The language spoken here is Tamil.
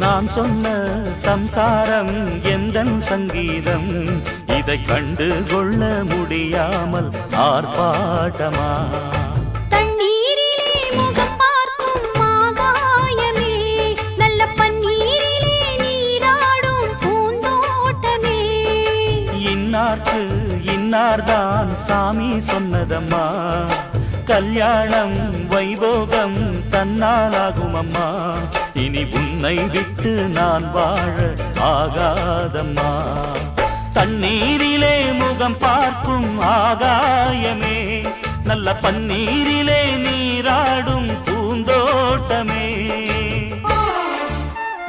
நான் சொன்ன சம்சாரம் எந்தன் சங்கீதம் இதை கண்டு கொள்ள முடியாமல் ஆர்ப்பாட்டமா இன்னார்தான் சாமி சொன்னதம்மா கல்யாணம் வைபோகம் தன்னாலாகும் அம்மா இனி உன்னை விட்டு நான் வாழ ஆகாதம்மா தண்ணீரிலே முகம் பார்க்கும் ஆகாயமே நல்ல பன்னீரிலே நீராடும் பூந்தோட்டமே